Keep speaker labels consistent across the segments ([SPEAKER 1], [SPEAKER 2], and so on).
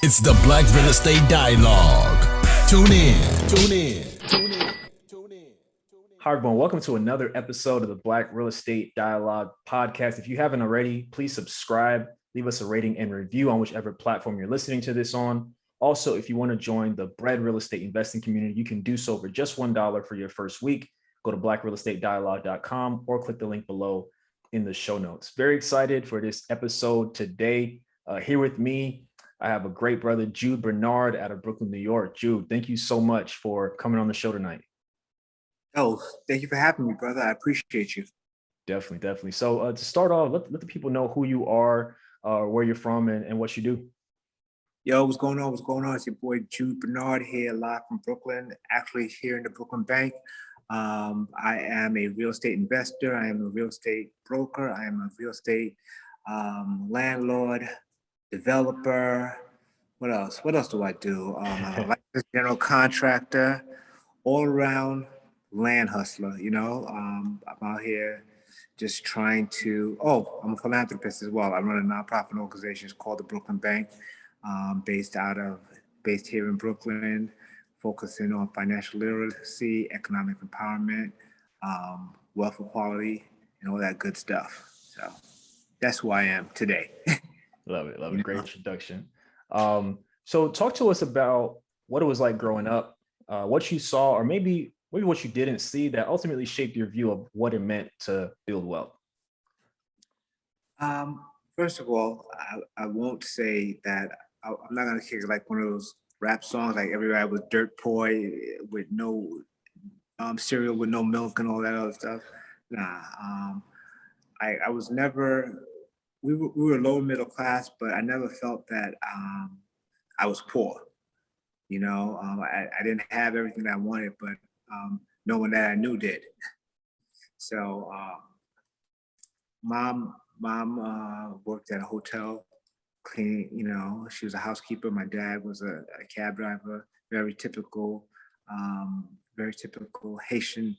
[SPEAKER 1] It's the Black Real Estate Dialogue. Tune in. Tune in. Tune in. Tune in.
[SPEAKER 2] Hi, everyone. Welcome to another episode of the Black Real Estate Dialogue podcast. If you haven't already, please subscribe, leave us a rating and review on whichever platform you're listening to this on. Also, if you want to join the Bread Real Estate Investing community, you can do so for just $1 for your first week. Go to blackrealestatedialogue.com or click the link below in the show notes. Very excited for this episode today. Here with me, I have a great brother, Jude Bernard, out of Brooklyn, New York. Jude, thank you so much for coming on the show tonight.
[SPEAKER 3] Oh, thank you for having me, brother. I appreciate you.
[SPEAKER 2] Definitely. So to start off, let the people know who you are, where you're from, and what you do.
[SPEAKER 3] Yo, what's going on? What's going on? It's your boy Jude Bernard here, live from Brooklyn, actually here in the Brooklyn Bank. I am a real estate investor. I am a real estate broker. I am a real estate landlord, developer. What else? What else do I do? I'm a licensed general contractor, all around land hustler. I'm out here just trying to. Oh, I'm a philanthropist as well. I run a nonprofit organization. It's called the Brooklyn Bank, based here in Brooklyn, focusing on financial literacy, economic empowerment, wealth equality, and all that good stuff. So that's who I am today.
[SPEAKER 2] Love it. Great introduction. So talk to us about what it was like growing up, what you saw, or maybe what you didn't see that ultimately shaped your view of what it meant to build wealth.
[SPEAKER 3] First of all, I won't say that I'm not gonna kick it like one of those rap songs, like everybody was dirt poor with no cereal with no milk and all that other stuff. Nah, I was never. We were lower middle class, but I never felt that I was poor. I didn't have everything I wanted, but no one that I knew did. So mom worked at a hotel cleaning. She was a housekeeper. My dad was a cab driver. Very typical Haitian,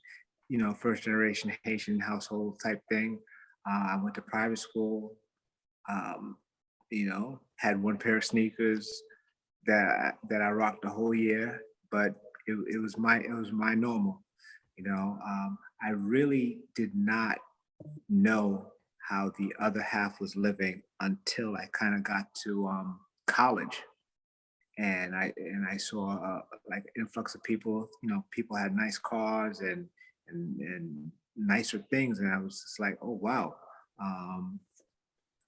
[SPEAKER 3] first generation Haitian household type thing. I went to private school. Had one pair of sneakers that I rocked the whole year, but it was my normal. I really did not know how the other half was living until I kind of got to college, and I saw like influx of people. People had nice cars and nicer things, and I was just like, oh wow,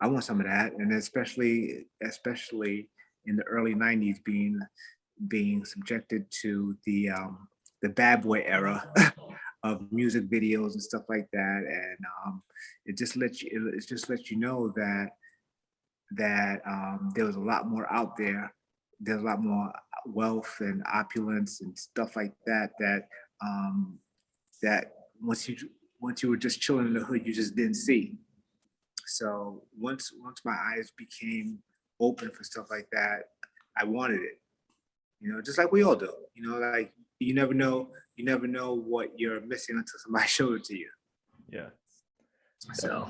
[SPEAKER 3] I want some of that. And especially in the early '90s, being subjected to the bad boy era of music videos and stuff like that, and it just lets you know that there was a lot more out there. There's a lot more wealth and opulence and stuff like that that once you were just chilling in the hood, you just didn't see. So once my eyes became open for stuff like that, I wanted it. Just like we all do. Like you never know what you're missing until somebody showed it to you.
[SPEAKER 2] Yeah.
[SPEAKER 3] So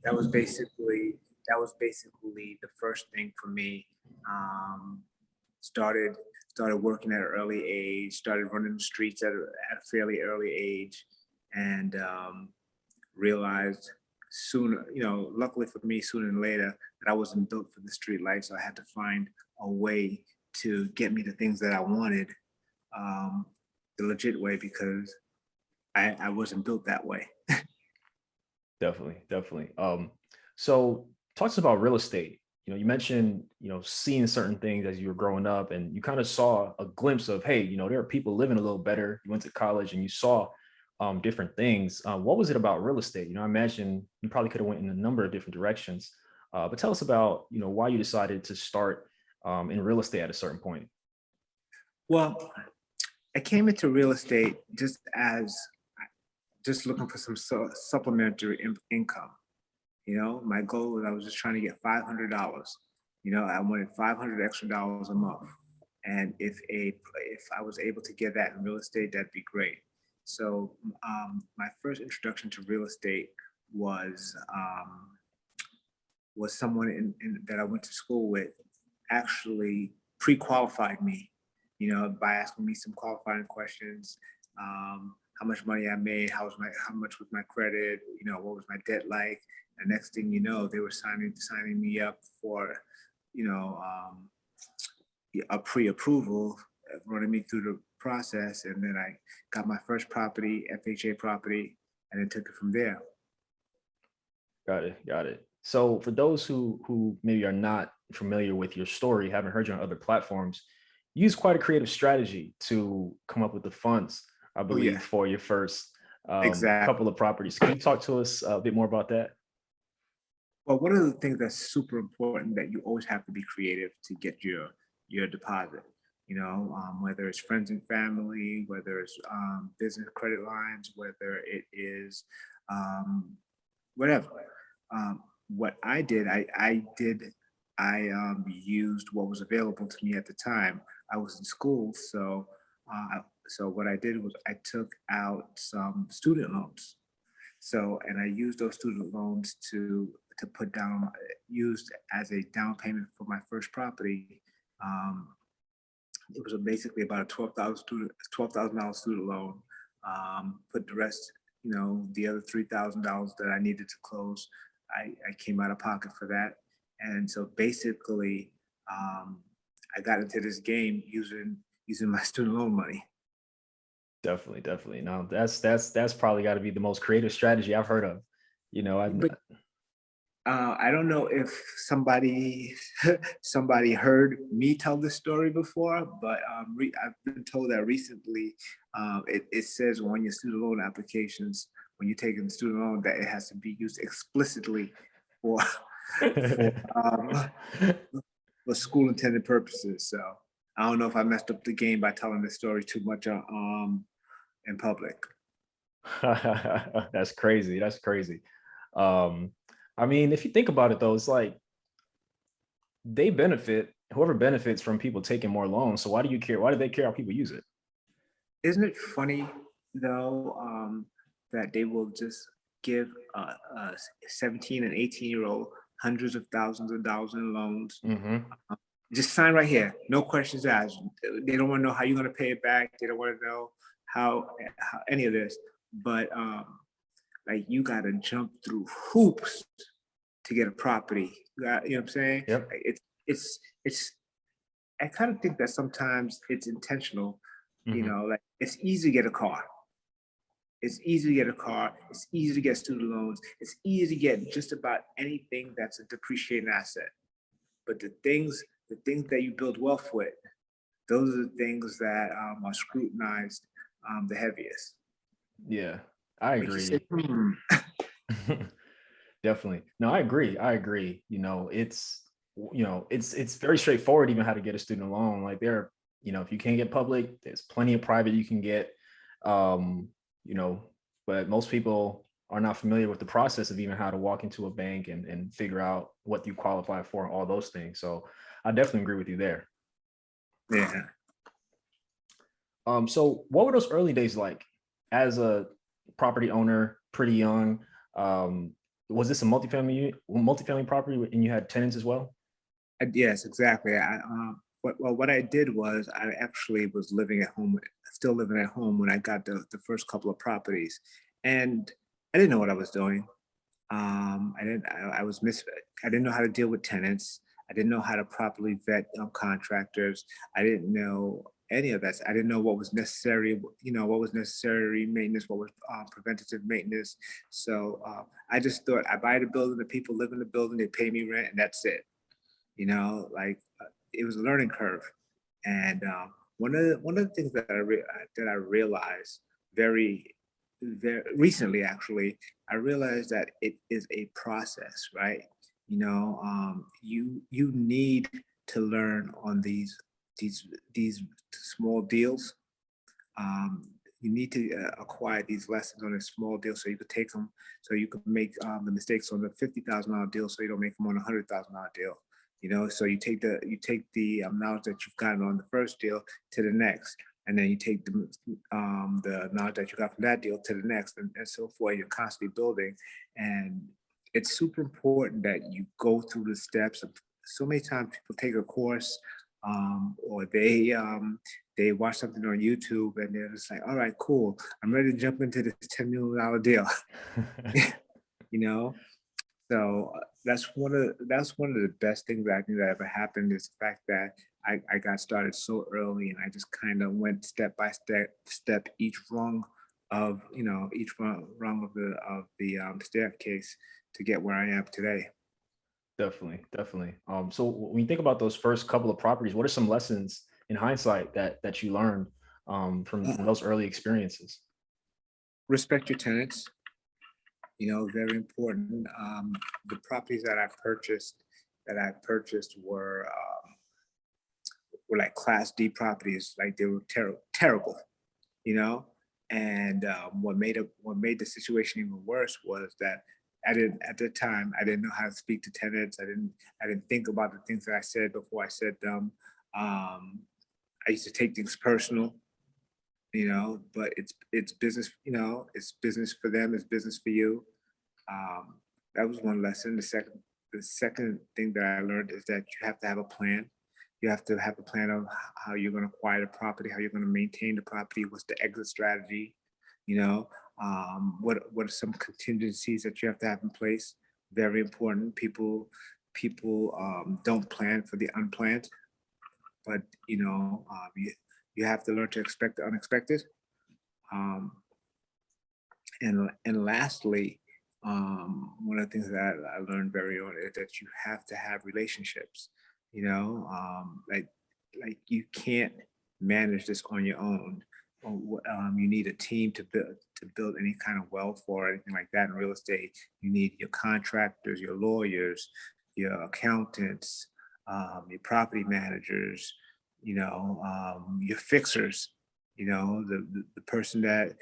[SPEAKER 3] that was basically the first thing for me. Started working at an early age. Started running the streets at a fairly early age, and realized sooner, luckily for me, sooner than later, that I wasn't built for the street life. So I had to find a way to get me the things that I wanted, the legit way, because I wasn't built that way.
[SPEAKER 2] Definitely. So talk to us about real estate. You mentioned, seeing certain things as you were growing up, and you kind of saw a glimpse of, hey, there are people living a little better. You went to college and you saw different things. What was it about real estate? I imagine you probably could have went in a number of different directions, but tell us about, why you decided to start in real estate at a certain point.
[SPEAKER 3] Well, I came into real estate just looking for some supplementary income. My goal was I was just trying to get $500. I wanted $500 extra dollars a month, and if I was able to get that in real estate, that'd be great. So my first introduction to real estate was someone that I went to school with actually pre-qualified me, by asking me some qualifying questions. How much money I made, how much was my credit, what was my debt like. And next thing you know, they were signing me up for, you know, a pre-approval, running me through the process. And then I got my first property, FHA property, and then took it from there.
[SPEAKER 2] Got it. Got it. So for those who maybe are not familiar with your story, haven't heard you on other platforms, you use quite a creative strategy to come up with the funds, I believe,
[SPEAKER 3] yeah.
[SPEAKER 2] for your first
[SPEAKER 3] Exactly.
[SPEAKER 2] couple of properties. Can you talk to us a bit more about that?
[SPEAKER 3] Well, one of the things that's super important, that you always have to be creative to get your deposit. Whether it's friends and family, whether it's business credit lines, whether it is whatever. What I did, I used what was available to me at the time. I was in school, so what I did was I took out some student loans. So, and I used those student loans to put down, used as a down payment for my first property. Um, it was basically about a $12,000 student loan. Put the rest, the other $3,000 that I needed to close, I came out of pocket for that. And so basically, I got into this game using my student loan money.
[SPEAKER 2] Definitely, definitely. No, that's probably got to be the most creative strategy I've heard of.
[SPEAKER 3] But I don't know if somebody heard me tell this story before, but I've been told that recently. It says on your student loan applications, when you're taking the student loan, that it has to be used explicitly for for for school intended purposes. So I don't know if I messed up the game by telling this story too much in public.
[SPEAKER 2] That's crazy. That's crazy. Um, I mean, if you think about it though, it's like whoever benefits from people taking more loans. So why do you care? Why do they care how people use it?
[SPEAKER 3] Isn't it funny though, that they will just give a 17 and 18-year-old hundreds of thousands of dollars in loans?
[SPEAKER 2] Mm-hmm.
[SPEAKER 3] Just sign right here, no questions asked. They don't want to know how you're going to pay it back. They don't want to know how any of this. But like, you got to jump through hoops to get a property. You know what I'm saying?
[SPEAKER 2] Yep.
[SPEAKER 3] Like, it's. I kind of think that sometimes it's intentional.
[SPEAKER 2] Mm-hmm.
[SPEAKER 3] Like, it's easy to get a car. It's easy to get a car. It's easy to get student loans. It's easy to get just about anything that's a depreciating asset. But the things that you build wealth with, those are the things that are scrutinized the heaviest.
[SPEAKER 2] Yeah, I
[SPEAKER 3] Make you say,
[SPEAKER 2] agree. Definitely. No, I agree. I agree. It's very straightforward even how to get a student loan. Like if you can't get public, there's plenty of private you can get. Um, but most people are not familiar with the process of even how to walk into a bank and figure out what you qualify for and all those things. So I definitely agree with you there.
[SPEAKER 3] Yeah.
[SPEAKER 2] So what were those early days like as a property owner, pretty young? Was this a multifamily property and you had tenants as well?
[SPEAKER 3] Yes, exactly. What I did was, I actually was living at home, still living at home, when I got the first couple of properties, and I didn't know what I was doing. I didn't. I didn't know how to deal with tenants. I didn't know how to properly vet contractors. I didn't know any of that. I didn't know what was necessary. What was necessary maintenance, what was preventative maintenance. So I just thought, I buy the building, the people live in the building, they pay me rent, and that's it. Like, it was a learning curve. And one of the things that I realized very recently, actually, I realized that it is a process, right? You need to learn on these small deals. Um, you need to acquire these lessons on a small deal, so you could take them, so you could make the mistakes on the $50,000 deal, so you don't make them on a $100,000 deal. So you take the knowledge that you've gotten on the first deal to the next, and then you take the knowledge that you got from that deal to the next, and so forth. You're constantly building, and it's super important that you go through the steps of so many times people take a course, or they watch something on YouTube and they're just like, all right, cool, I'm ready to jump into this $10 million deal. You know, so that's one of the best things that I think that ever happened, is the fact that I got started so early, and I just kind of went step by step each rung of, each rung of the staircase to get where I am today.
[SPEAKER 2] Definitely, definitely. So when you think about those first couple of properties, what are some lessons in hindsight that you learned from those early experiences?
[SPEAKER 3] Respect your tenants, very important. The properties that I purchased were like Class D properties, like they were terrible, you know. And what made the situation even worse was that I didn't at the time I didn't know how to speak to tenants. I didn't think about the things that I said before I said them. Um, I used to take things personal, but it's business. It's business for them. It's business for you. Um, that was one lesson. The second thing that I learned is that you have to have a plan. You have to have a plan of how you're going to acquire the property, how you're going to maintain the property, what's the exit strategy, you know, what are some contingencies that you have to have in place. Very important. People don't plan for the unplanned, but you have to learn to expect the unexpected. Um, and lastly, one of the things that I learned very early is that you have to have relationships. Like you can't manage this on your own. You need a team to build any kind of wealth or anything like that in real estate. You need your contractors, your lawyers, your accountants, your property managers, your fixers. The person that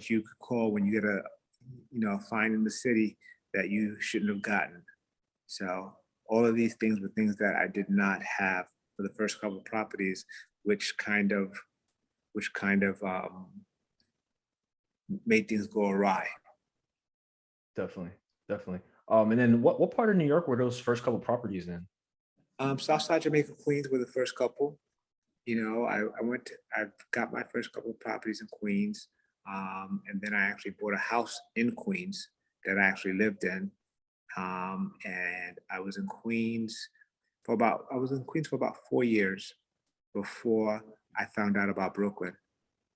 [SPEAKER 3] you could call when you get a fine in the city that you shouldn't have gotten. So all of these things were things that I did not have for the first couple of properties, which kind of made things go awry.
[SPEAKER 2] Definitely, definitely. And then what part of New York were those first couple properties in?
[SPEAKER 3] Southside Jamaica, Queens were the first couple. I got my first couple of properties in Queens, and then I actually bought a house in Queens that I actually lived in. And I was in Queens for about 4 years before I found out about Brooklyn.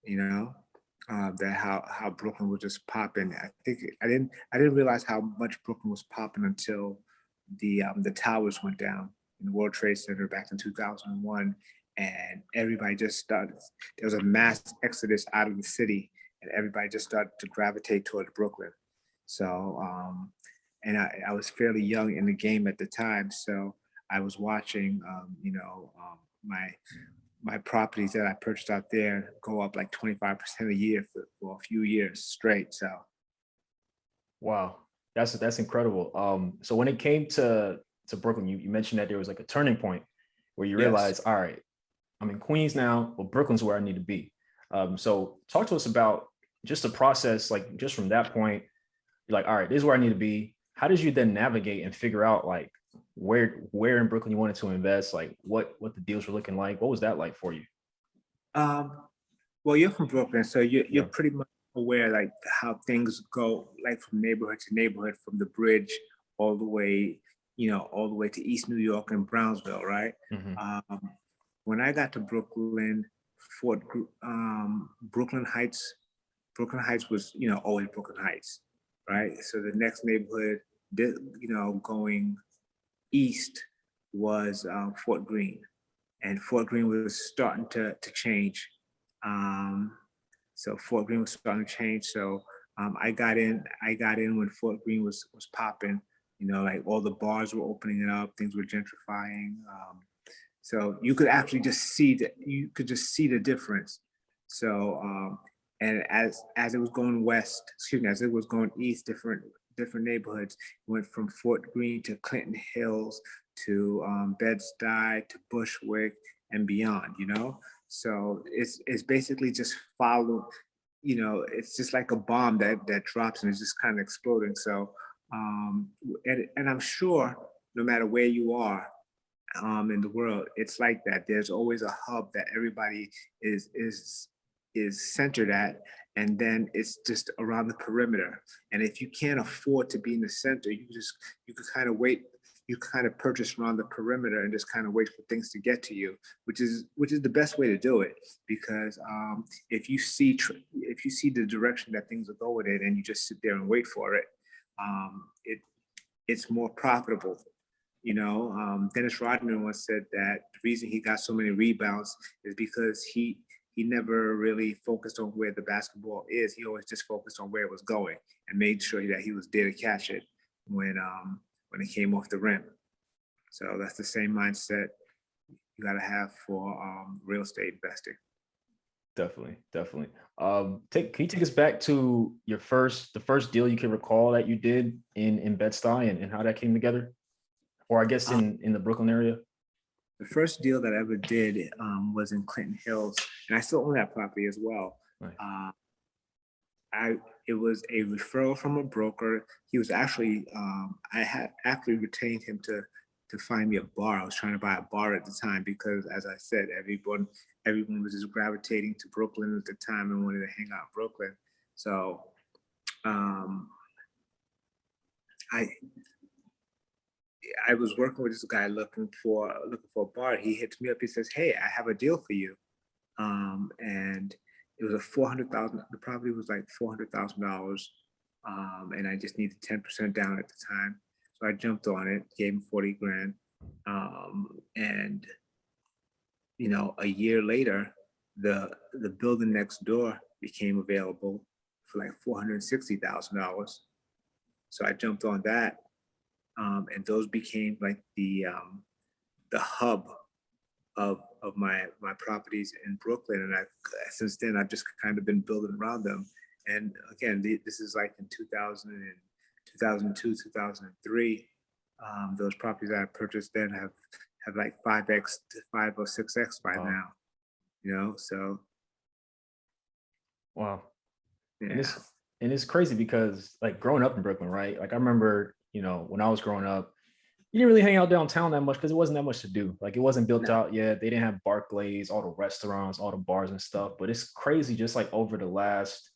[SPEAKER 3] You know, that how Brooklyn was just popping. I think I didn't realize how much Brooklyn was popping until the towers went down in the World Trade Center back in 2001, and everybody just started. There was a mass exodus out of the city, and everybody just started to gravitate towards Brooklyn. So, and I was fairly young in the game at the time, so I was watching, my properties that I purchased out there go up like 25% a year for a few years straight. So
[SPEAKER 2] Wow, that's incredible. So when it came to Brooklyn, you mentioned that there was like a turning point where you
[SPEAKER 3] yes.
[SPEAKER 2] realized, all right, I'm in Queens now, but Brooklyn's where I need to be. So talk to us about just the process, like just from that point, you're like, all right, this is where I need to be. How did you then navigate and figure out like where in Brooklyn you wanted to invest, like what the deals were looking like? What was that like for you?
[SPEAKER 3] Um, well, you're from Brooklyn, so you're
[SPEAKER 2] Yeah.
[SPEAKER 3] pretty much aware like how things go, like from neighborhood to neighborhood, from the bridge all the way, all the way to East New York and Brownsville, right?
[SPEAKER 2] Hmm.
[SPEAKER 3] Um, when I got to Brooklyn, Brooklyn Heights, Brooklyn Heights was, always Brooklyn Heights, right? So the next neighborhood, going east was Fort Greene, and Fort Greene was starting to change. Um, so Fort Greene was starting to change. So I got in. I got in when Fort Greene was popping. Like all the bars were opening up, things were gentrifying. So you could actually just see that. You could just see the difference. So and as it was going west, excuse me, as it was going east, different neighborhoods went from Fort Greene to Clinton Hills to Bed-Stuy to Bushwick and beyond. So it's basically just follow. It's just like a bomb that drops and it's just kind of exploding. So and I'm sure no matter where you are, in the world, it's like that. There's always a hub that everybody is centered at, and then it's just around the perimeter. And if you can't afford to be in the center, you can kind of wait. You kind of purchase around the perimeter and just kind of wait for things to get to you, which is the best way to do it. Because if you see the direction that things are going in, and you just sit there and wait for it, it's more profitable. Dennis Rodman once said that the reason he got so many rebounds is because he never really focused on where the basketball is. He always just focused on where it was going and made sure that he was there to catch it when it came off the rim. So that's the same mindset you got to have for real estate investing.
[SPEAKER 2] Definitely, definitely. Can you take us back to the first deal you can recall that you did in Bed-Stuy, and how that came together, or I guess in the Brooklyn area?
[SPEAKER 3] The first deal that I ever did was in Clinton Hills, and I still own that property as well.
[SPEAKER 2] Nice.
[SPEAKER 3] It was a referral from a broker. He was actually I had actually retained him to find me a bar. I was trying to buy a bar at the time because, as I said, everyone was just gravitating to Brooklyn at the time and wanted to hang out in Brooklyn. So I was working with this guy looking for a bar. He hits me up. He says, "Hey, I have a deal for you," and it was the property was like $400,000, and I just needed 10% down at the time. So I jumped on it, gave him 40 grand, and a year later, the building next door became available for like $460,000. So I jumped on that, and those became like the hub of my properties in Brooklyn. And since then I've just kind of been building around them. And again, this is like in 2002, 2003. Those properties that I purchased then have like 5x to 5 or 6x by now. So
[SPEAKER 2] Wow.
[SPEAKER 3] yeah.
[SPEAKER 2] And it's crazy because, like, growing up in Brooklyn, right? Like, I remember, when I was growing up, you didn't really hang out downtown that much because it wasn't that much to do. Like, it wasn't built out yet. They didn't have Barclays, all the restaurants, all the bars and stuff. But it's crazy, just like over the last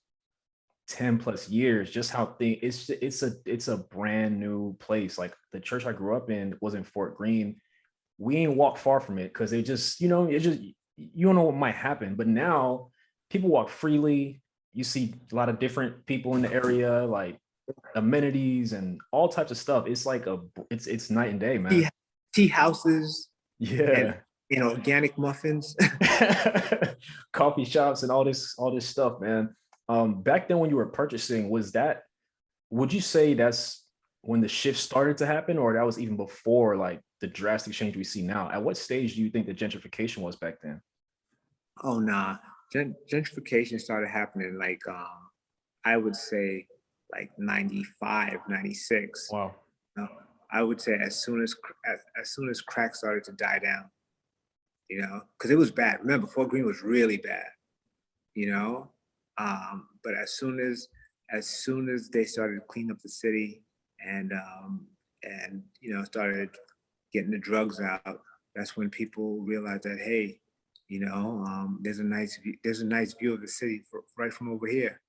[SPEAKER 2] 10 plus years, just how it's a brand new place. Like, the church I grew up in was in Fort Greene. We ain't walk far from it because it just, you don't know what might happen. But now people walk freely. You see a lot of different people in the area, like amenities and all types of stuff. It's like it's night and day, man.
[SPEAKER 3] Tea houses,
[SPEAKER 2] yeah,
[SPEAKER 3] and organic muffins,
[SPEAKER 2] coffee shops, and all this stuff, man. Back then when you were purchasing, would you say that's when the shift started to happen, or that was even before like the drastic change we see now? At what stage do you think the gentrification was back then?
[SPEAKER 3] Oh nah, gentrification started happening like I would say like 95, 96.
[SPEAKER 2] Wow.
[SPEAKER 3] I would say as soon as crack started to die down, because it was bad. Remember, Fort Greene was really bad, you know. But as soon as they started to clean up the city and started getting the drugs out, that's when people realized that, hey, there's a nice view of the city right from over here.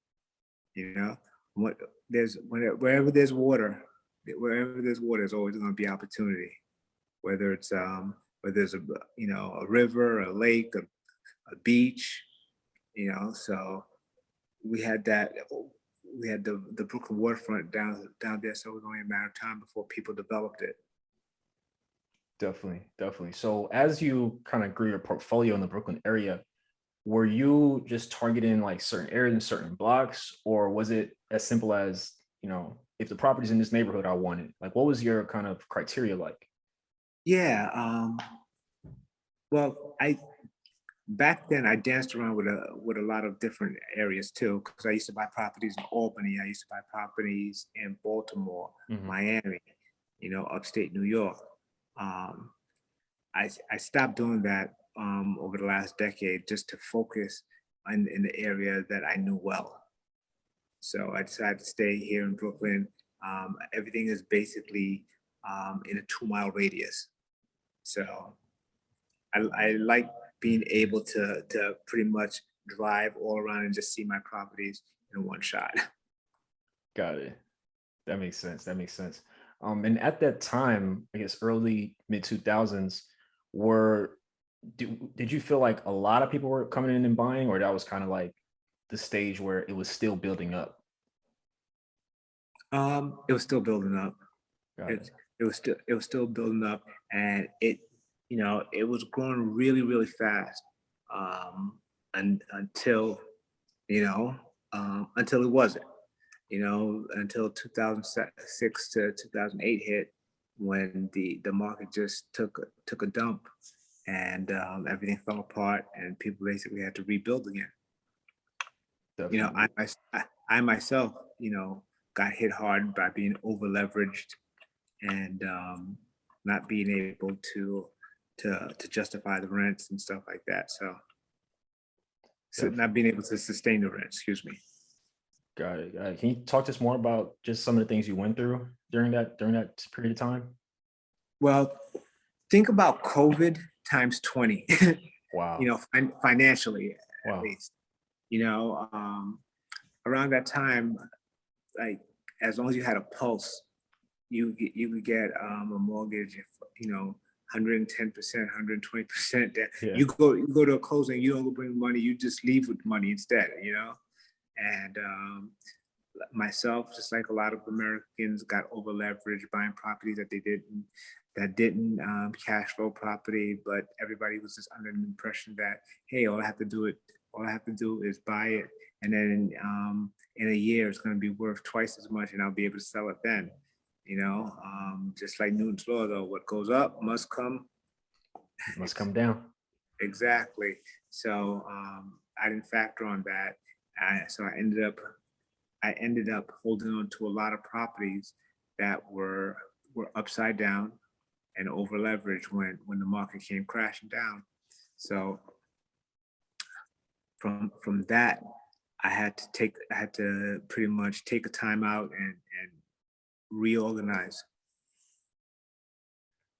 [SPEAKER 3] Wherever there's water, there's always going to be opportunity. Whether it's whether there's a river, a lake, a beach, So we had that. We had the Brooklyn waterfront down there, so it was only a matter of time before people developed it.
[SPEAKER 2] Definitely. So as you kind of grew your portfolio in the Brooklyn area, were you just targeting like certain areas and certain blocks, or was it as simple as, if the property's in this neighborhood, I want it? Like, what was your kind of criteria like?
[SPEAKER 3] Yeah. Well, back then I danced around with a lot of different areas too, because I used to buy properties in Albany. I used to buy properties in Baltimore, Miami, upstate New York. I stopped doing that over the last decade just to focus in the area that I knew well. So I decided to stay here in Brooklyn. Everything is basically in a 2-mile radius. So I like being able to pretty much drive all around and just see my properties in one shot.
[SPEAKER 2] Got it. That makes sense. That makes sense. And at that time, I guess early mid 2000s, were did you feel like a lot of people were coming in and buying, or that was kind of like the stage where it was still building up?
[SPEAKER 3] It was still building up.
[SPEAKER 2] Got
[SPEAKER 3] It
[SPEAKER 2] it.
[SPEAKER 3] it was still building up, and it was growing really really fast, and until it wasn't. Until 2006 to 2008 hit, when the market just took a dump, and everything fell apart, and people basically had to rebuild again.
[SPEAKER 2] Definitely.
[SPEAKER 3] I myself, got hit hard by being over leveraged, and not being able to justify the rents and stuff like that. So not
[SPEAKER 2] Definitely.
[SPEAKER 3] being able to sustain the rent, excuse me.
[SPEAKER 2] Got it. Got it. Can you talk to us more about just some of the things you went through during that period of time?
[SPEAKER 3] Well, think about COVID times 20,
[SPEAKER 2] Wow.
[SPEAKER 3] financially at
[SPEAKER 2] Wow.
[SPEAKER 3] least. You know, around that time, like, as long as you had a pulse, you could get a mortgage, if 110%, 120%. That
[SPEAKER 2] Yeah.
[SPEAKER 3] you go to a closing, you don't bring money, you just leave with money instead. And myself, just like a lot of Americans, got over leveraged buying properties that didn't cash flow property, but everybody was just under the impression that, hey, all I have to do is buy it, and then in a year it's going to be worth twice as much, and I'll be able to sell it then. Just like Newton's law, though, what goes up must come.
[SPEAKER 2] Must come down.
[SPEAKER 3] Exactly. So I didn't factor on that. So I ended up holding on to a lot of properties that were upside down and over leveraged when the market came crashing down. So from that, I had to pretty much take a time out and reorganize.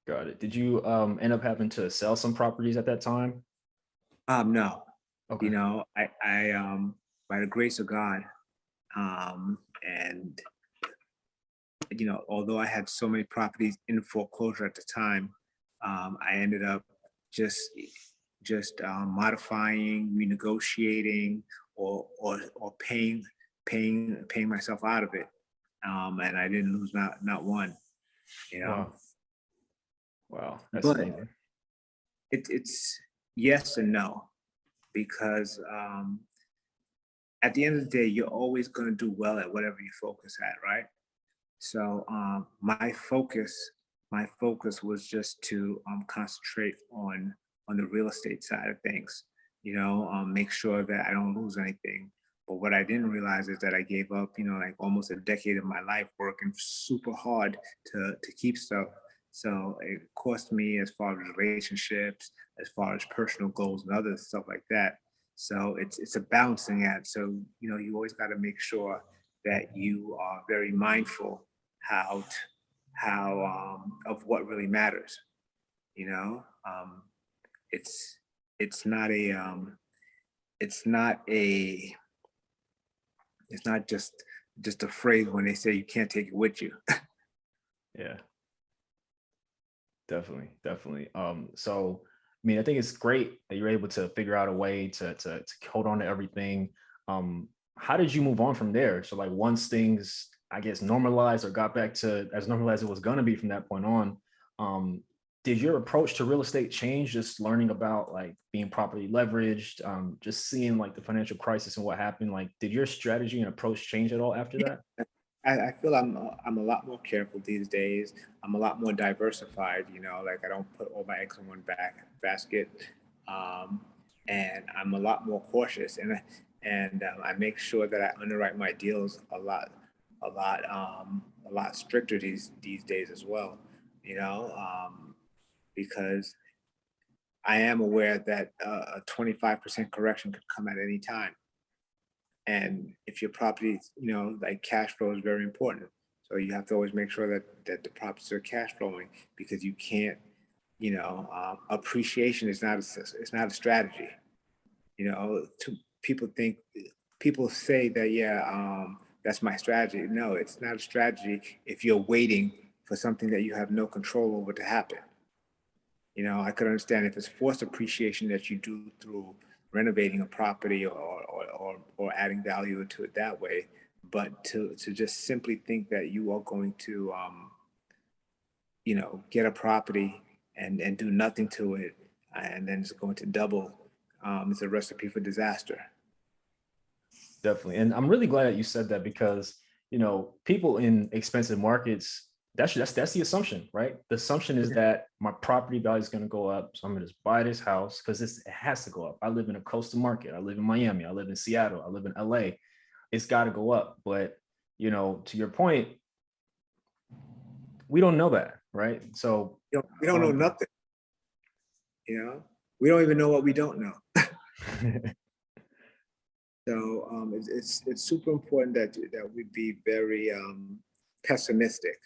[SPEAKER 2] Got it. Did you end up having to sell some properties at that time?
[SPEAKER 3] No,
[SPEAKER 2] Okay.
[SPEAKER 3] I by the grace of God, and although I had so many properties in foreclosure at the time, I ended up just modifying, renegotiating, or paying myself out of it, and I didn't lose not one. You know,
[SPEAKER 2] Wow. Wow. That's
[SPEAKER 3] but
[SPEAKER 2] amazing.
[SPEAKER 3] it's yes and no, because at the end of the day, you're always going to do well at whatever you focus at, right? So my focus was just to concentrate on the real estate side of things. Make sure that I don't lose anything. But what I didn't realize is that I gave up, like almost a decade of my life working super hard to keep stuff. So it cost me as far as relationships, as far as personal goals and other stuff like that. So it's a balancing act. So you always got to make sure that you are very mindful how t- how of what really matters. You know, it's it's not a it's not a it's not just a phrase when they say you can't take it with you.
[SPEAKER 2] Yeah. Definitely, definitely. So I mean, I think it's great that you're able to figure out a way to hold on to everything. How did you move on from there? So like once things, I guess, normalized or got back to as normal as it was gonna be from that point on, um, did your approach to real estate change? Just learning about like being properly leveraged, just seeing like the financial crisis and what happened. Like, did your strategy and approach change at all after that?
[SPEAKER 3] I feel I'm a lot more careful these days. I'm a lot more diversified. Like, I don't put all my eggs in one basket, um, and I'm a lot more cautious, and I make sure that I underwrite my deals a lot stricter these days as well. You know, because I am aware that a 25% correction could come at any time. And if your property, like, cash flow is very important. So you have to always make sure that the properties are cash flowing, because appreciation is not it's not a strategy. People think people say that, yeah, that's my strategy. No, it's not a strategy if you're waiting for something that you have no control over to happen. I could understand if it's forced appreciation that you do through renovating a property or adding value to it that way. But to just simply think that you are going to, get a property and do nothing to it, and then it's going to double, it's a recipe for disaster.
[SPEAKER 2] Definitely. And I'm really glad that you said that because, people in expensive markets, that's the assumption, right? The assumption is that my property value is going to go up. So I'm going to just buy this house because it has to go up. I live in a coastal market. I live in Miami. I live in Seattle. I live in LA. It's got to go up. But, to your point, we don't know that, right? So
[SPEAKER 3] we don't know nothing. We don't even know what we don't know. So it's super important that we be very pessimistic.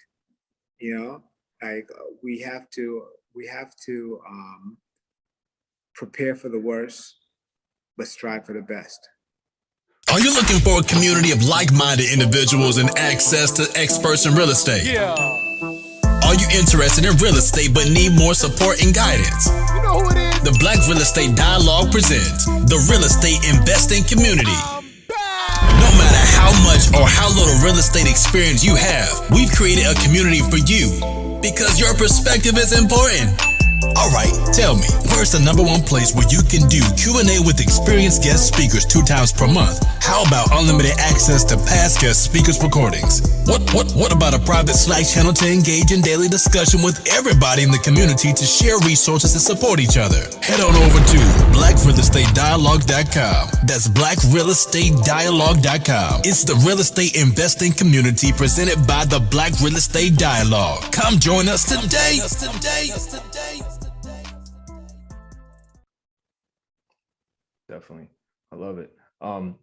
[SPEAKER 3] Like we have to prepare for the worst, but strive for the best.
[SPEAKER 1] Are you looking for a community of like-minded individuals and access to experts in real estate?
[SPEAKER 4] Yeah.
[SPEAKER 1] Are you interested in real estate but need more support and guidance?
[SPEAKER 4] You know who it is?
[SPEAKER 1] The Black Real Estate Dialogue presents the Real Estate Investing Community. No matter how much or how little real estate experience you have, we've created a community for you because your perspective is important. All right, tell me, where's the number one place where you can do Q&A with experienced guest speakers 2 times per month? How about unlimited access to past guest speakers' recordings? What about a private Slack channel to engage in daily discussion with everybody in the community to share resources and support each other? Head on over to blackrealestatedialogue.com. That's blackrealestatedialogue.com. It's the real estate investing community presented by the Black Real Estate Dialogue. Come join us today.
[SPEAKER 2] Definitely. I love it. And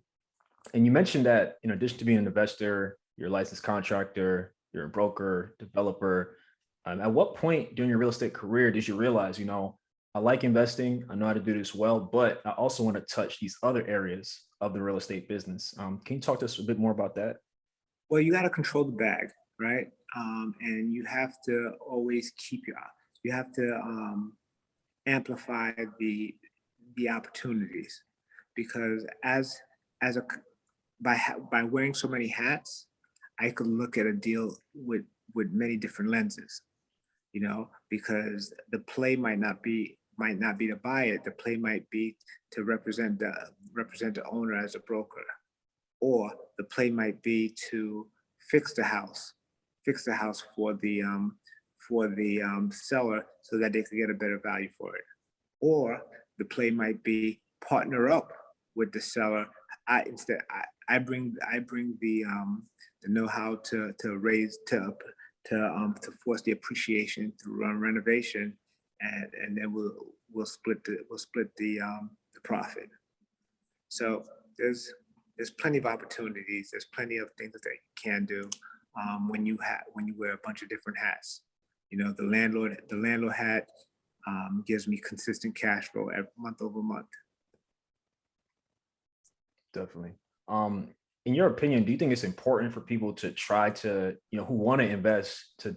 [SPEAKER 2] you mentioned that, in addition to being an investor, you're a licensed contractor, you're a broker, developer. At what point during your real estate career did you realize, I like investing, I know how to do this well, but I also want to touch these other areas of the real estate business? Can you talk to us a bit more about that?
[SPEAKER 3] Well, you got to control the bag, right? And you have to always you have to amplify the opportunities, because by wearing so many hats, I could look at a deal with many different lenses, because the play might not be to buy it. The play might be to represent the owner as a broker, or the play might be to fix the house for the seller so that they could get a better value for it, or the play might be partner up with the seller. I bring the know-how to force the appreciation through renovation, and then we'll split the profit. So there's plenty of opportunities. There's plenty of things that you can do when you wear a bunch of different hats. The landlord hat gives me consistent cash flow every month over month.
[SPEAKER 2] Definitely. In your opinion, do you think it's important for people to try to, who want to invest, to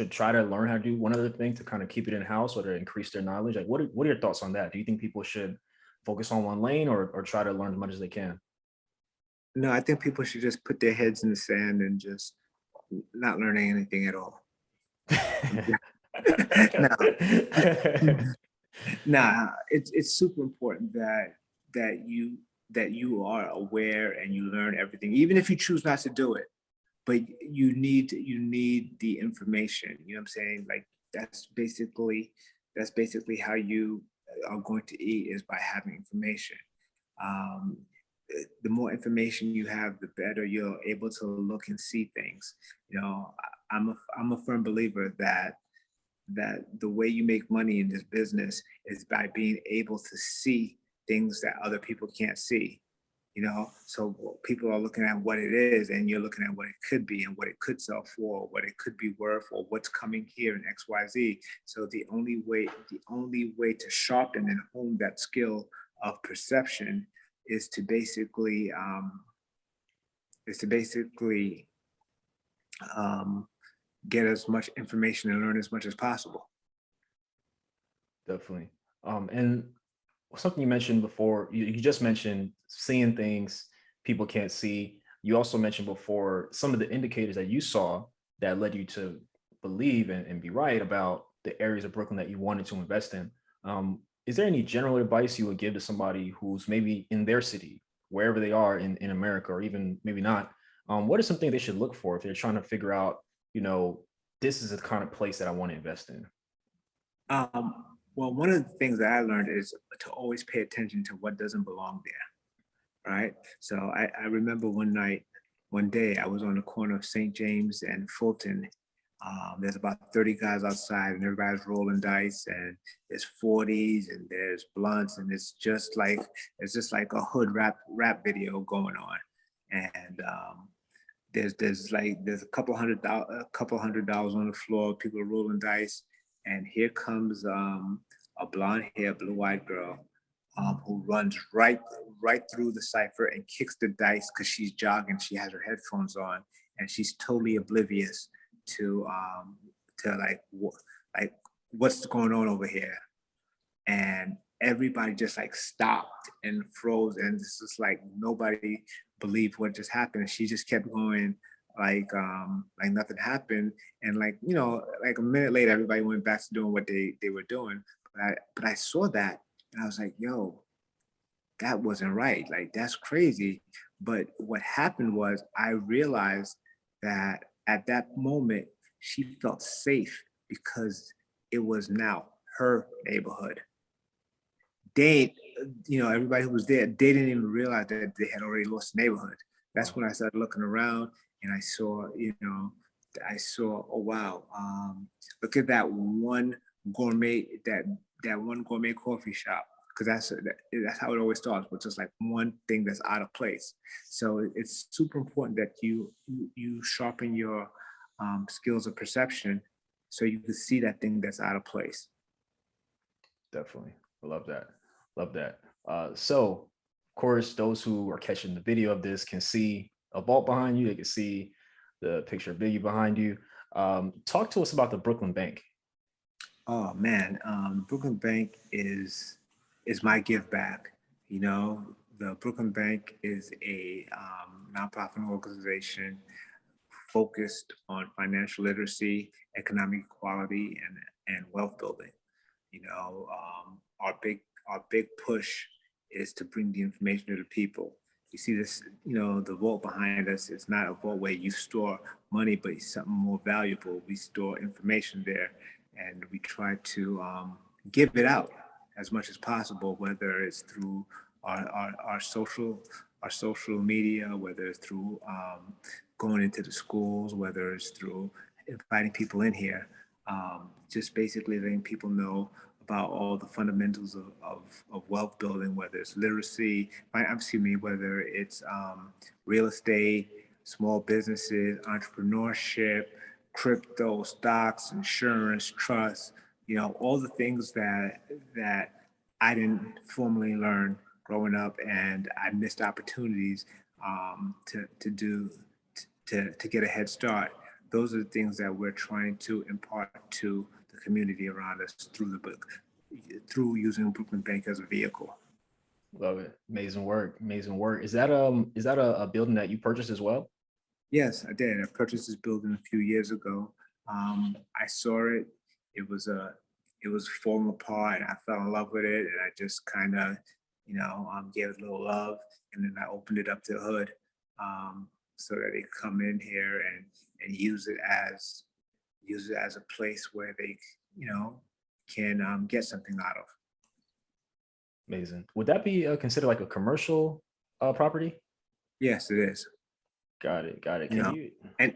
[SPEAKER 2] try to learn how to do one other thing to kind of keep it in house or to increase their knowledge? Like, what are your thoughts on that? Do you think people should focus on one lane or try to learn as much as they can?
[SPEAKER 3] No, I think people should just put their heads in the sand and just not learning anything at all. No, it's super important that you are aware and you learn everything, even if you choose not to do it. But you need the information. You know what I'm saying? Like that's basically how you are going to eat, is by having information. The more information you have, the better you're able to look and see things. I'm a firm believer that the way you make money in this business is by being able to see things that other people can't see. So people are looking at what it is, and you're looking at what it could be and what it could sell for, what it could be worth, or what's coming here in XYZ. So the only way to sharpen and hone that skill of perception is to basically is to basically um, get as much information and learn as much as possible.
[SPEAKER 2] Definitely. And something you mentioned before, you just mentioned seeing things people can't see. You also mentioned before some of the indicators that you saw that led you to believe and be right about the areas of Brooklyn that you wanted to invest in. Is there any general advice you would give to somebody who's maybe in their city, wherever they are in America, or even maybe not? What are some things they should look for if they're trying to figure out, you know, this is the kind of place that I want to invest in?
[SPEAKER 3] Um, well, one of the things that I learned is to always pay attention to what doesn't belong there, right? So I remember one day, I was on the corner of St. James and Fulton. There's about 30 guys outside, and everybody's rolling dice, and there's 40s, and there's blunts, and it's just like a hood rap video going on, and there's a couple hundred dollars on the floor. People are rolling dice, and here comes a blonde hair, blue eyed girl who runs right through the cipher and kicks the dice because she's jogging. She has her headphones on, and she's totally oblivious to like what's going on over here. And everybody just like stopped and froze, and it's just like nobody believed what just happened. She just kept going like nothing happened. And like a minute later, everybody went back to doing what they were doing. But I saw that, and I was like, yo, that wasn't right. Like, that's crazy. But what happened was, I realized that at that moment she felt safe because it was now her neighborhood. Everybody who was there, they didn't even realize that they had already lost the neighborhood. That's
[SPEAKER 2] Wow.
[SPEAKER 3] when I started looking around, and I saw, oh wow, look at that one gourmet coffee shop, because that's how it always starts, with just like one thing that's out of place. So it's super important that you sharpen your skills of perception, so you can see that thing that's out of place.
[SPEAKER 2] Definitely. I love that. Love that. So, of course, those who are catching the video of this can see a vault behind you. They can see the picture of Biggie behind you. Talk to us about the Brooklyn Bank.
[SPEAKER 3] Oh man, Brooklyn Bank is my give back. The Brooklyn Bank is a nonprofit organization focused on financial literacy, economic equality, and wealth building. Our big push is to bring the information to the people. You see this, the vault behind us. It's not a vault where you store money, but it's something more valuable. We store information there, and we try to give it out as much as possible, whether it's through our social media, whether it's through going into the schools, whether it's through inviting people in here, just basically letting people know about all the fundamentals of wealth building, whether it's literacy, whether it's real estate, small businesses, entrepreneurship, crypto, stocks, insurance, trust, all the things that I didn't formally learn growing up, and I missed opportunities to get a head start. Those are the things that we're trying to impart to the community around us through the book, through using Brooklyn Bank as a vehicle.
[SPEAKER 2] Love it. Amazing work. Amazing work. Is that a building that you purchased as well?
[SPEAKER 3] Yes, I did. I purchased this building a few years ago. I saw it. It was it was falling apart, and I fell in love with it, and I just kind of, gave it a little love, and then I opened it up to the hood, so that they come in here and use it as a place where they, can get something out of.
[SPEAKER 2] Amazing. Would that be considered like a commercial property?
[SPEAKER 3] Yes, it is.
[SPEAKER 2] Got it. Got it.
[SPEAKER 3] You
[SPEAKER 2] Can
[SPEAKER 3] know,
[SPEAKER 2] you?
[SPEAKER 3] and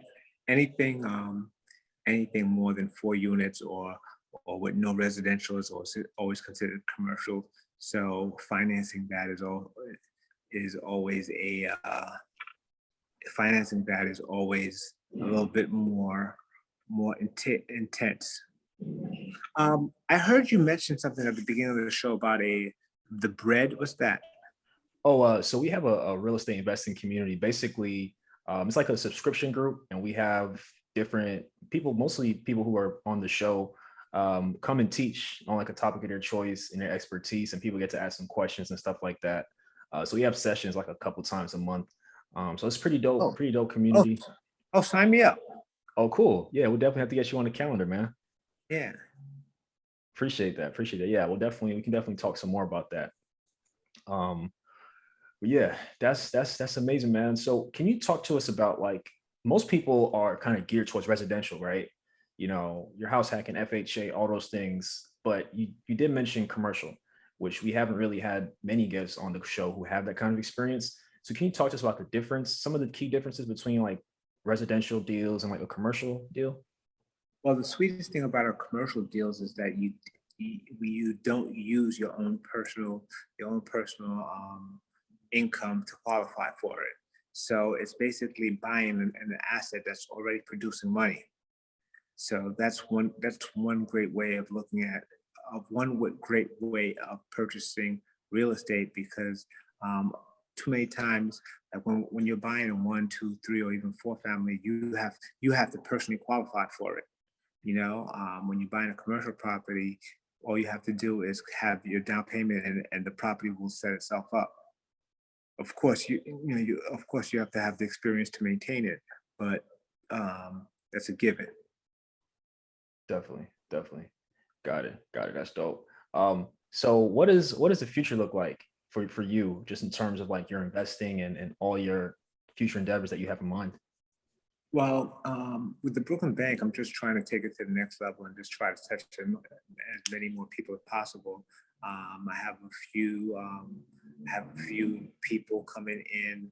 [SPEAKER 3] anything anything more than 4 units, or with no residential, is always considered commercial. So financing that is is always financing that is always a little bit more intense. I heard you mention something at the beginning of the show about the bread. What's that?
[SPEAKER 2] Oh, so we have a real estate investing community. Basically, it's like a subscription group, and we have different people, mostly people who are on the show, come and teach on like a topic of their choice and their expertise, and people get to ask some questions and stuff like that. So we have sessions like a couple times a month. So it's
[SPEAKER 3] Oh,
[SPEAKER 2] pretty dope
[SPEAKER 3] oh,
[SPEAKER 2] community.
[SPEAKER 3] oh, sign me up.
[SPEAKER 2] Oh, cool. Yeah, we'll definitely have to get you on the calendar, man.
[SPEAKER 3] Yeah.
[SPEAKER 2] Appreciate that. Appreciate it. Yeah, we can definitely talk some more about that. Um, But yeah, that's amazing, man. So can you talk to us about like most people are kind of geared towards residential, right? You know, your house hacking, FHA, all those things. But you did mention commercial, which we haven't really had many guests on the show who have that kind of experience. So can you talk to us about the difference, some of the key differences between like residential deals and like a commercial deal?
[SPEAKER 3] Well, the sweetest thing about our commercial deals is that you don't use your own personal income to qualify for it. So it's basically buying an asset that's already producing money. So that's one great way of looking at of great way of purchasing real estate because um, too many times like when you're buying a one, two, three, or even four family, you have to personally qualify for it. When you're buying a commercial property, all you have to do is have your down payment and the property will set itself up. Of course, you have to have the experience to maintain it, but that's a given.
[SPEAKER 2] Definitely, definitely. Got it. Got it. That's dope. So what does the future look like for you, just in terms of like your investing and all your future endeavors that you have in mind?
[SPEAKER 3] Well, with the Brooklyn Bank, I'm just trying to take it to the next level and just try to touch as many more people as possible. I have a few people coming in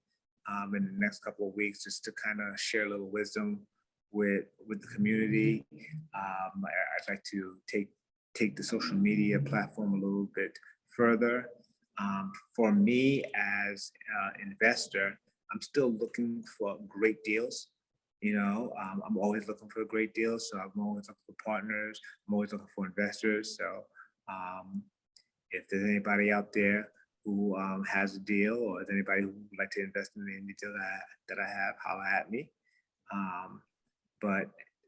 [SPEAKER 3] the next couple of weeks just to kind of share a little wisdom with the community. I'd like to take the social media platform a little bit further. For me as an investor, I'm still looking for great deals. I'm always looking for great deals, so I'm always looking for partners. I'm always looking for investors. So um, if there's anybody out there who has a deal, or if anybody who would like to invest in any deal that I have, holla at me. Um, but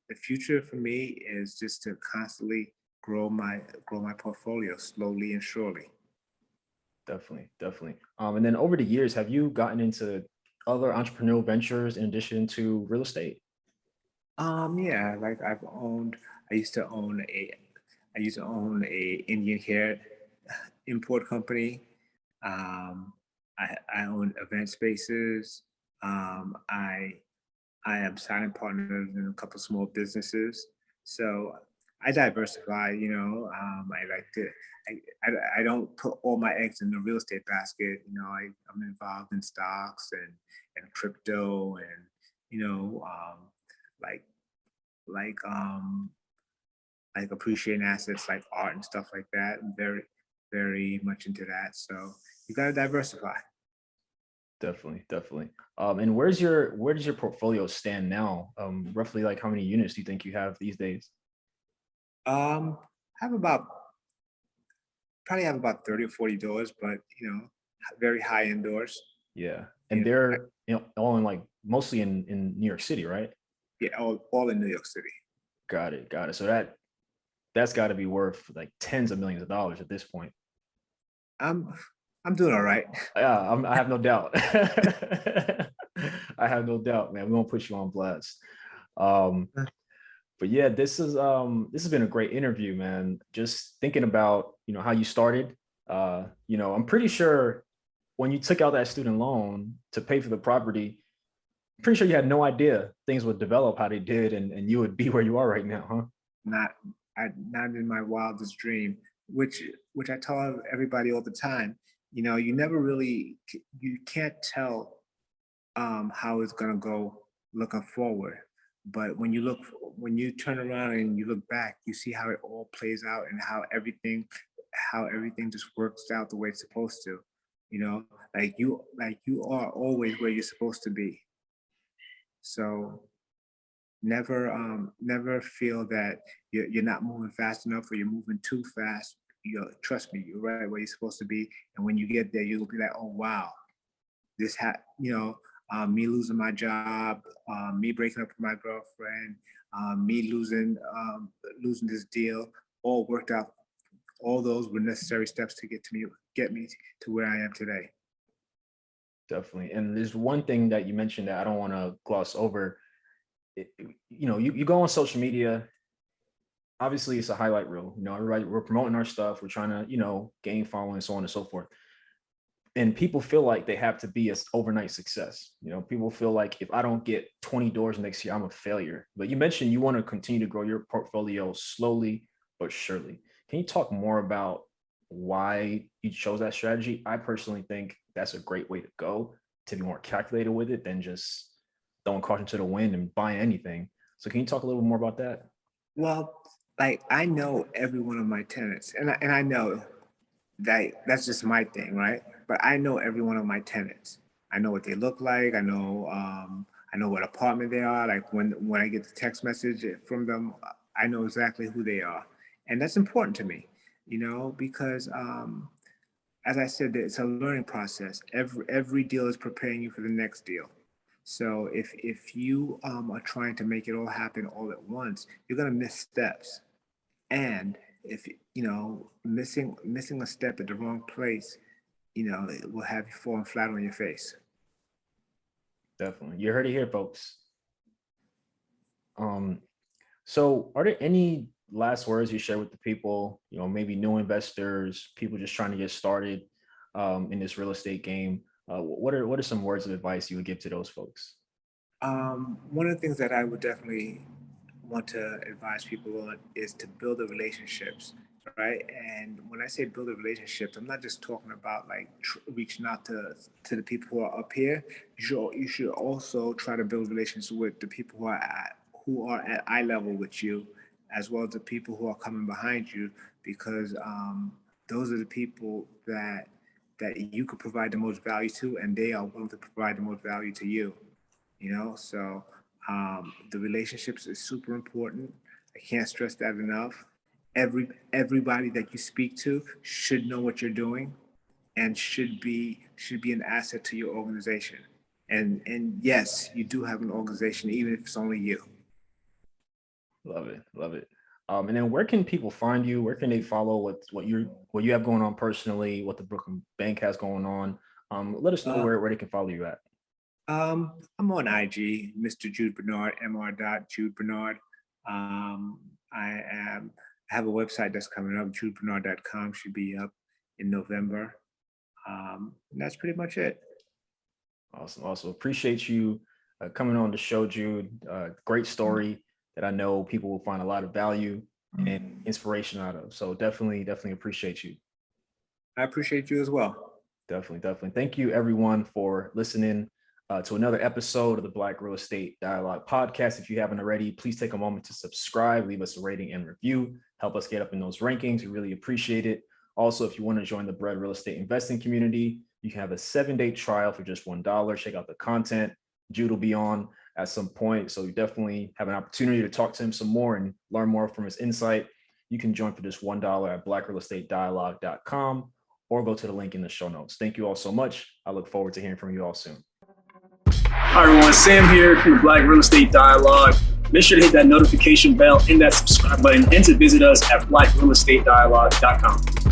[SPEAKER 3] the future for me is just to constantly grow my portfolio slowly and surely.
[SPEAKER 2] Definitely, definitely. And then over the years, have you gotten into other entrepreneurial ventures in addition to real estate?
[SPEAKER 3] Yeah, like I used to own a Indian hair import company. Um, I own event spaces. I am signing partners in a couple small businesses. So I diversify. I like to. I don't put all my eggs in the real estate basket. I'm involved in stocks and crypto and like like um like appreciating assets like art and stuff like that. I'm very much into that. So you gotta diversify.
[SPEAKER 2] Definitely, definitely. And where does your portfolio stand now? Roughly like how many units do you think you have these days?
[SPEAKER 3] I have about probably have about 30 or 40 doors, but very high end doors.
[SPEAKER 2] Yeah.
[SPEAKER 3] You
[SPEAKER 2] And
[SPEAKER 3] know, I,
[SPEAKER 2] they're, all in like mostly in New York City, right?
[SPEAKER 3] yeah, all in New York City.
[SPEAKER 2] Got it. Got it. So that's got to be worth like tens of millions of dollars at this point.
[SPEAKER 3] I'm I'm doing all right.
[SPEAKER 2] Yeah, I have no doubt. I have no doubt, man. We won't put you on blast. Um, but yeah, this has been a great interview, man. Just thinking about how you started. I'm pretty sure when you took out that student loan to pay for the property, I'm pretty sure you had no idea things would develop how they did, and you would be where you are right now, huh?
[SPEAKER 3] Not not in my wildest dream, which I tell everybody all the time. You never really you can't tell how it's gonna go looking forward. But when you turn around and you look back, you see how it all plays out and how everything just works out the way it's supposed to. like you are always where you're supposed to be. So never feel that you're not moving fast enough or you're moving too fast. Trust me, you're right where you're supposed to be. And when you get there, you'll be like, oh wow, me losing my job, me breaking up with my girlfriend, me losing this deal, all worked out. All those were necessary steps to get me to where I am today.
[SPEAKER 2] Definitely. And there's one thing that you mentioned that I don't want to gloss over. You go on social media, obviously it's a highlight reel, everybody, we're promoting our stuff, we're trying to, gain following, so on and so forth. And people feel like they have to be an overnight success. People feel like if I don't get 20 doors next year, I'm a failure. But you mentioned you want to continue to grow your portfolio slowly but surely. Can you talk more about why you chose that strategy? I personally think that's a great way to go, to be more calculated with it than just throwing caution to the wind and buying anything. So can you talk a little more about that?
[SPEAKER 3] Well, like I know every one of my tenants, and I know that's just my thing, right? But I know every one of my tenants. I know what they look like. I know what apartment they are. Like when I get the text message from them, I know exactly who they are, and that's important to me, because as I said, it's a learning process. Every deal is preparing you for the next deal. So if you are trying to make it all happen all at once, you're gonna miss steps. And if missing a step at the wrong place, it will have you falling flat on your face.
[SPEAKER 2] Definitely. You heard it here, folks. So are there any last words you share with the people, maybe new investors, people just trying to get started in this real estate game? What are some words of advice you would give to those folks?
[SPEAKER 3] One of the things that I would definitely want to advise people on is to build the relationships, right? And when I say build the relationships, I'm not just talking about like reaching out to the people who are up here. You should also try to build relations with the people who are at eye level with you, as well as the people who are coming behind you, because those are the people that you could provide the most value to, and they are willing to provide the most value to you. So the relationships is super important. I can't stress that enough. Everybody that you speak to should know what you're doing, and should be an asset to your organization. And yes, you do have an organization, even if it's only you.
[SPEAKER 2] Love it. And then where can people find you? Where can they follow what you have going on personally, what the Brooklyn Bank has going on? Let us know where they can follow you at.
[SPEAKER 3] I'm on IG, Mr. Jude Bernard, Mr. Bernard. I have a website that's coming up, judebernard.com, should be up in November. And that's pretty much it.
[SPEAKER 2] Awesome. Appreciate you coming on the show, Jude. Great story that I know people will find a lot of value and inspiration out of. So definitely appreciate you.
[SPEAKER 3] I appreciate you as well.
[SPEAKER 2] Definitely. Thank you everyone for listening to another episode of the Black Real Estate Dialogue podcast. If you haven't already, please take a moment to subscribe, leave us a rating and review, help us get up in those rankings. We really appreciate it. Also, if you want to join the Bread Real Estate Investing community, you can have a 7-day trial for just $1. Check out the content. Jude will be on at some point, so you definitely have an opportunity to talk to him some more and learn more from his insight. You can join for just $1 at blackrealestatedialogue.com or go to the link in the show notes. Thank you all so much. I look forward to hearing from you all soon.
[SPEAKER 4] Hi everyone, Sam here from the Black Real Estate Dialogue. Make sure to hit that notification bell and that subscribe button, and to visit us at blackrealestatedialogue.com.